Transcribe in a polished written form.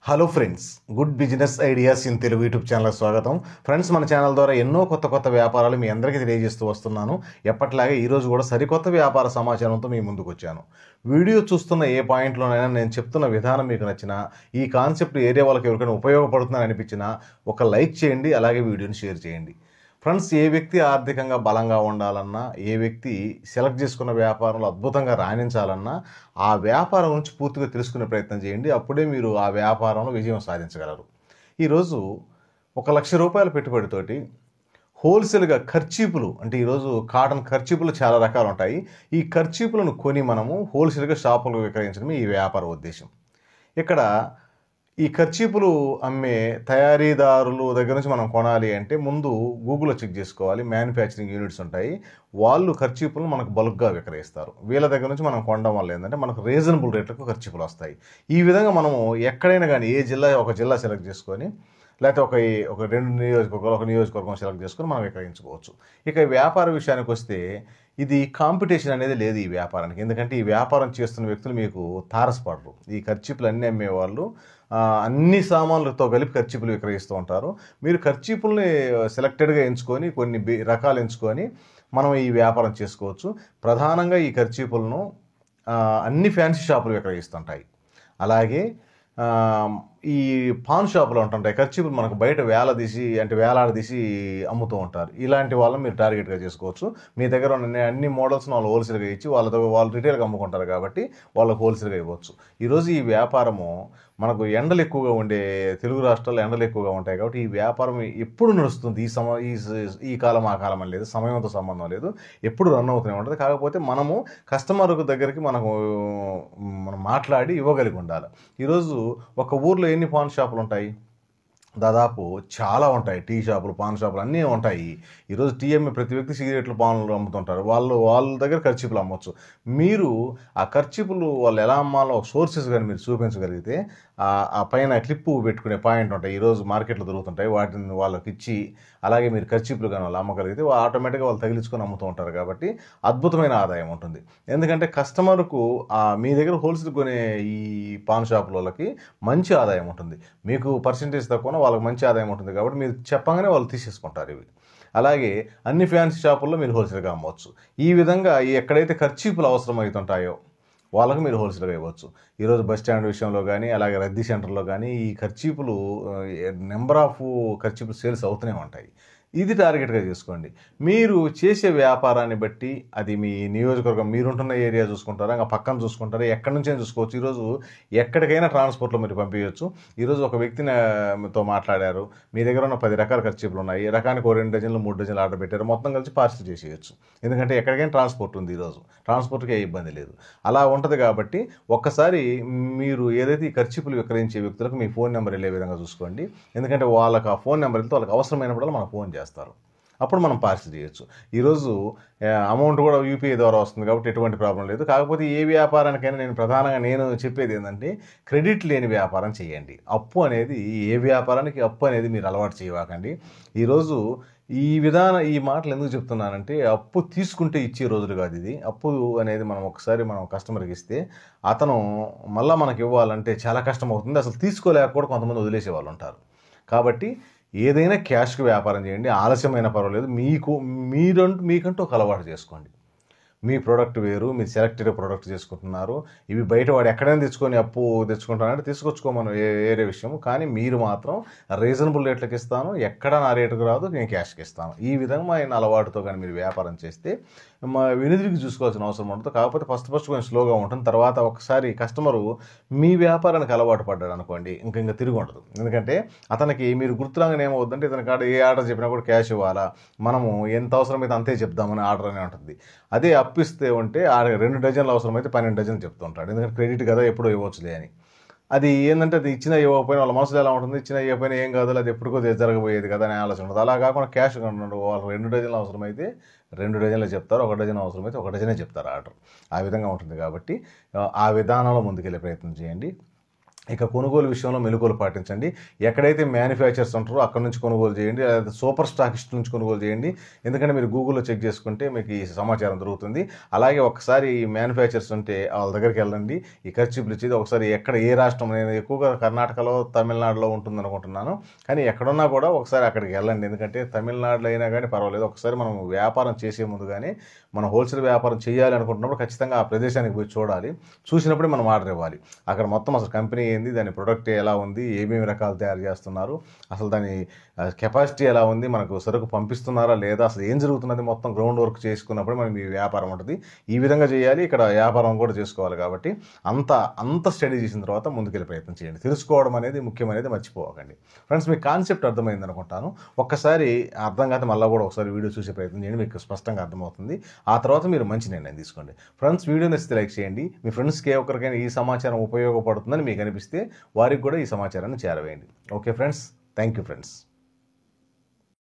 Hello friends, good business ideas in Telugu YouTube channel స్వాగతం. Friends, మన channel ద్వారా ఎన్నో కొత్త వ్యాపారాలు మీ అందరికీ తెలియజేస్తూ వస్తున్నాను. ఎప్పటిలాగే ఈరోజు కూడా సరికొత్త వ్యాపార సమాచారంతో మీ ముందుకు వచ్చాను. వీడియో చూస్తున్న ఏ పాయింట్లోనైనా నేను చెప్తున్న విధానం మీకు నచ్చినా, ఈ కాన్సెప్ట్ ఏరియా వాళ్ళకి ఎవరికైనా ఉపయోగపడుతుందని అనిపించినా ఒక లైక్ చేయండి, అలాగే వీడియోని షేర్ చేయండి. ఫ్రెండ్స్, ఏ వ్యక్తి ఆర్థికంగా బలంగా ఉండాలన్నా, ఏ వ్యక్తి సెలెక్ట్ చేసుకున్న వ్యాపారంలో అద్భుతంగా రాణించాలన్నా ఆ వ్యాపారం గురించి పూర్తిగా తెలుసుకునే ప్రయత్నం చేయండి. అప్పుడే మీరు ఆ వ్యాపారంలో విజయం సాధించగలరు. ఈరోజు ₹1,00,000 పెట్టుబడితోటి హోల్సేల్గా ఖర్చీపులు, అంటే ఈరోజు కాటన్ ఖర్చీపులు చాలా రకాలు ఉంటాయి. ఈ ఖర్చీపులను కొని మనము హోల్సేల్గా షాపులకు విక్రయించడమే ఈ వ్యాపార ఉద్దేశం. ఇక్కడ ఈ ఖర్చీపులు అమ్మే తయారీదారుల దగ్గర నుంచి మనం కొనాలి అంటే ముందు గూగుల్లో చెక్ చేసుకోవాలి. మ్యానుఫ్యాక్చరింగ్ యూనిట్స్ ఉంటాయి, వాళ్ళు ఖర్చీపులను మనకు బల్క్గా విక్రయిస్తారు. వీళ్ళ దగ్గర నుంచి మనం కొనడం వల్ల ఏంటంటే మనకు రీజనబుల్ రేట్లకు ఖర్చీపులు వస్తాయి. ఈ విధంగా మనము ఎక్కడైనా కానీ ఒక జిల్లా సెలెక్ట్ చేసుకొని, లేకపోతే ఒక నియోజకవర్గం సెలెక్ట్ చేసుకొని మనం విక్రయించుకోవచ్చు. ఇక వ్యాపార విషయానికి వస్తే ఇది కాంపిటీషన్ అనేది లేదు ఈ వ్యాపారానికి. ఎందుకంటే ఈ వ్యాపారం చేస్తున్న వ్యక్తులు మీకు తారసపడరు. ఈ ఖర్చీపులు అన్నీ అమ్మేవాళ్ళు అన్ని సామాన్లతో కలిపి ఖర్చీపులు విక్రయిస్తూ ఉంటారు. మీరు ఖర్చీపుల్ని సెలెక్టెడ్గా ఎంచుకొని కొన్ని రకాలు ఎంచుకొని మనం ఈ వ్యాపారం చేసుకోవచ్చు. ప్రధానంగా ఈ ఖర్చీపులను అన్ని ఫ్యాన్సీ షాపులు విక్రయిస్తుంటాయి. అలాగే ఈ పాన్ షాపులు ఉంటుంటాయి. ఖర్చీపులు మనకు బయట వేలాడదీసి అమ్ముతూ ఉంటారు. ఇలాంటి వాళ్ళని మీరు టార్గెట్గా చేసుకోవచ్చు. మీ దగ్గర ఉన్న అన్ని మోడల్స్ని వాళ్ళు హోల్సేల్గా ఇచ్చి వాళ్ళు రిటైల్గా అమ్ముకుంటారు కాబట్టి వాళ్ళకు హోల్సేల్గా ఇవ్వచ్చు. ఈరోజు ఈ వ్యాపారము మనకు ఎండలు ఎక్కువగా ఉండే తెలుగు రాష్ట్రాల్లో ఎండలు ఎక్కువగా ఉంటాయి కాబట్టి ఈ వ్యాపారం ఎప్పుడు నడుస్తుంది. ఈ కాలం ఆ కాలం అని లేదు, సమయంతో సంబంధం లేదు, ఎప్పుడు రన్ అవుతూనే ఉంటుంది. కాకపోతే మనము కస్టమర్ దగ్గరికి మనం మాట్లాడి ఇవ్వగలిగి ఉండాలి. ఈరోజు ఒక ఊర్లో ఎన్ని పాన్ షాపులు ఉంటాయి? దాదాపు చాలా ఉంటాయి. టీ షాపులు, పాన్ షాపులు అన్నీ ఉంటాయి. ఈరోజు టీ అమ్మే ప్రతి వ్యక్తి సిగరెట్లు, పాన్లు అమ్ముతుంటారు. వాళ్ళ దగ్గర ఖర్చీపులు అమ్మవచ్చు. మీరు ఆ ఖర్చీపులు వాళ్ళు ఎలా అమ్మాలో సోర్సెస్ కానీ మీరు చూపించగలిగితే ఆ పైన క్లిప్పు పెట్టుకునే పాయింట్ ఉంటాయి, ఈరోజు మార్కెట్లో దొరుకుతుంటాయి. వాటిని వాళ్ళకి ఇచ్చి అలాగే మీరు ఖర్చీపులు కానీ వాళ్ళు అమ్మగలిగితే ఆటోమేటిక్గా వాళ్ళు తగిలించుకొని అమ్ముతూ ఉంటారు. కాబట్టి అద్భుతమైన ఆదాయం ఉంటుంది. ఎందుకంటే కస్టమర్కు మీ దగ్గర హోల్సేల్ కొనే ఈ పాన్ షాపుల వాళ్ళకి మంచి ఆదాయం ఉంటుంది. మీకు పర్సెంటేజ్ తక్కువ, వాళ్ళకి మంచి ఆదాయం ఉంటుంది. కాబట్టి మీరు చెప్పగానే వాళ్ళు తీసేసుకుంటారు ఇవి. అలాగే అన్ని ఫ్యాన్సీ షాపుల్లో మీరు హోల్సేల్గా అమ్మవచ్చు. ఈ విధంగా ఎక్కడైతే ఖర్చీపులు అవసరమవుతుంటాయో వాళ్ళకు మీరు హోల్సేల్గా ఇవ్వచ్చు. ఈరోజు బస్ స్టాండ్ విషయంలో కానీ, అలాగే రద్దీ సెంటర్లో కానీ ఈ ఖర్చీపులు నెంబర్ ఆఫ్ ఖర్చీపులు సేల్స్ అవుతూనే ఉంటాయి. ఇది టార్గెట్గా చేసుకోండి. మీరు చేసే వ్యాపారాన్ని బట్టి అది మీ నియోజకవర్గం, మీరుంటున్న ఏరియా చూసుకుంటారా, ఇంకా పక్కన చూసుకుంటారా, ఎక్కడి నుంచైనా చూసుకోవచ్చు. ఈరోజు ఎక్కడికైనా ట్రాన్స్పోర్ట్లో మీరు పంపించవచ్చు. ఈరోజు ఒక వ్యక్తితో మాట్లాడారు, మీ దగ్గర ఉన్న 10 రకాల ఖర్చీపులు ఉన్నాయి, రకానికి 2 డజన్లు 3 డజన్లు ఆర్డర్ పెట్టారు, మొత్తం కలిసి పార్సల్ చేసేయచ్చు. ఎందుకంటే ఎక్కడికైనా ట్రాన్స్పోర్ట్ ఉంది. ఈరోజు ట్రాన్స్పోర్ట్కి ఏ ఇబ్బంది లేదు. అలా ఉంటుంది కాబట్టి ఒక్కసారి మీరు ఏదైతే ఈ ఖర్చీపులు విక్రయించే వ్యక్తులకు మీ ఫోన్ నెంబర్ వెళ్ళే విధంగా చూసుకోండి. ఎందుకంటే వాళ్ళకి ఆ ఫోన్ నెంబర్ వెళ్తే వాళ్ళకి అవసరమైనప్పుడు మనం ఫోన్ చేస్తారు, అప్పుడు మనం పార్సల్ చేయొచ్చు. ఈరోజు అమౌంట్ కూడా యూపీఐ ద్వారా వస్తుంది కాబట్టి ఎటువంటి ప్రాబ్లం లేదు. కాకపోతే ఏ వ్యాపారానికైనా నేను చెప్పేది ఏంటంటే క్రెడిట్ లేని వ్యాపారం చేయండి. ఏ వ్యాపారానికి అప్పు అనేది మీరు అలవాటు చేయవాకండి. ఈరోజు ఈ మాటలు ఎందుకు చెప్తున్నానంటే అప్పు తీసుకుంటే ఇచ్చే రోజులు కాదు ఇది. అప్పు అనేది మనం కస్టమర్కి ఇస్తే అతను మళ్ళీ మనకి ఇవ్వాలంటే చాలా కష్టం అవుతుంది. అసలు తీసుకోలేక కూడా కొంతమంది వదిలేసే వాళ్ళు ఉంటారు. కాబట్టి ఏదైనా క్యాష్కి వ్యాపారం చేయండి. ఆలస్యమైన పర్వాలేదు. మీకంటూ ఒక అలవాటు చేసుకోండి. మీ ప్రోడక్ట్ వేరు, మీరు సెలెక్టెడ్ ప్రోడక్ట్ చేసుకుంటున్నారు. ఇవి బయట వాడు ఎక్కడైనా అప్పు తెచ్చుకుంటానంటే తీసుకొచ్చుకోమని వేరే విషయం. కానీ మీరు మాత్రం రీజనబుల్ రేట్లకు ఇస్తాను, ఎక్కడ నా రేటుకు రాదు, నేను క్యాష్కి ఇస్తాను. ఈ విధంగా అలవాటుతో కానీ మీరు వ్యాపారం చేస్తే వెనుదిరిగి చూసుకోవాల్సిన అవసరం ఉంటుంది. కాకపోతే ఫస్ట్ కొంచెం స్లోగా ఉంటుంది. తర్వాత ఒకసారి కస్టమరు మీ వ్యాపారానికి అలవాటు పడ్డాడు అనుకోండి, ఇంకా తిరిగి ఉండదు. ఎందుకంటే అతనికి మీరు గుర్తులాగానే ఏమవుతుందంటే ఇతని కాడ ఏ ఆర్డర్ చెప్పినా కూడా క్యాష్ ఇవ్వాలా, మనము ఎంత అవసరమైతే అంతే చెప్దామని ఆర్డర్ అనే ఉంటుంది. అదే అప్పిస్తే ఉంటే 2 డజన్లు అవసరమైతే 12 డజన్లు చెప్తుంటాడు. ఎందుకంటే క్రెడిట్ కదా, ఎప్పుడో ఇవ్వచ్చులే అని. అది ఏంటంటే అది ఇచ్చినా ఇవ్వకపోయినా వాళ్ళ మనసులో ఎలా ఉంటుంది, ఇచ్చినా ఇవ్వకపోయినా ఏం కాదు, అది ఎప్పుడుకో జరగబోయేది కదా అనే ఆలోచన ఉంటుంది. అలా కాకుండా క్యాష్ కనుక వాళ్ళు 2 డజన్లు అవసరమైతే 2 డజన్లు చెప్తారు, 1 డజన్ అవసరమైతే 1 డజనే చెప్తారు ఆర్డర్. ఆ విధంగా ఉంటుంది. కాబట్టి ఆ విధానంలో ముందుకెళ్ళే ప్రయత్నం చేయండి. ఇక కొనుగోలు విషయంలో మెలకువలు పాటించండి. ఎక్కడైతే మ్యానుఫ్యాక్చర్స్ ఉంటారో అక్కడ నుంచి కొనుగోలు చేయండి, లేదా సూపర్ స్టాకిస్ట్ నుంచి కొనుగోలు చేయండి. ఎందుకంటే మీరు గూగుల్లో చెక్ చేసుకుంటే మీకు ఈ సమాచారం దొరుకుతుంది. అలాగే ఒకసారి ఈ మ్యానుఫ్యాక్చర్స్ ఉంటే వాళ్ళ దగ్గరికి వెళ్ళండి. ఈ ఖర్చులు ఇచ్చేది ఒకసారి ఏ రాష్ట్రం, నేను ఎక్కువగా కర్ణాటకలో తమిళనాడులో ఉంటుంది అనుకుంటున్నాను, కానీ ఎక్కడున్నా కూడా ఒకసారి అక్కడికి వెళ్ళండి. ఎందుకంటే తమిళనాడులో అయినా కానీ పర్వాలేదు, ఒకసారి మనం వ్యాపారం చేసే ముందు కానీ మనం హోల్సేల్ వ్యాపారం చేయాలి అనుకుంటున్నప్పుడు ఖచ్చితంగా ఆ ప్రదేశానికి పోయి చూడాలి. చూసినప్పుడే మనం ఆర్డర్ ఇవ్వాలి. అక్కడ మొత్తం అసలు కంపెనీ ఏంది, దాని ప్రొడక్ట్ ఎలా ఉంది, ఏమేమి రకాలు తయారు చేస్తున్నారు, అసలు దాని కెపాసిటీ ఎలా ఉంది, మనకు సరుకు పంపిస్తున్నారా లేదా, అసలు ఏం జరుగుతున్నది మొత్తం గ్రౌండ్ వర్క్ చేసుకున్నప్పుడు మనం ఈ వ్యాపారం ఉంటుంది. ఈ విధంగా చేయాలి, ఇక్కడ వ్యాపారం కూడా చేసుకోవాలి. కాబట్టి అంత స్టడీ చేసిన తర్వాత ముందుకెళ్ళి ప్రయత్నం చేయండి. తెలుసుకోవడం అనేది ముఖ్యమైనది, మర్చిపోకండి. ఫ్రెండ్స్, మీకు కాన్సెప్ట్ అర్థమైంది అనుకుంటాను. ఒక్కసారి అర్థం కాదు మళ్ళీ కూడా ఒకసారి వీడియో చూసే ప్రయత్నం చేయండి, మీకు స్పష్టంగా అర్థమవుతుంది. ఆ తర్వాత మీరు మంచి నిర్ణయం తీసుకోండి. ఫ్రెండ్స్, వీడియో నచ్చితే లైక్ చేయండి. మీ ఫ్రెండ్స్కి ఏ ఒక్కరికైనా ఈ సమాచారం ఉపయోగపడుతుందని మీకు అనిపిస్తే వారికి కూడా ఈ సమాచారాన్ని చేరవేయండి. Okay friends, thank you friends.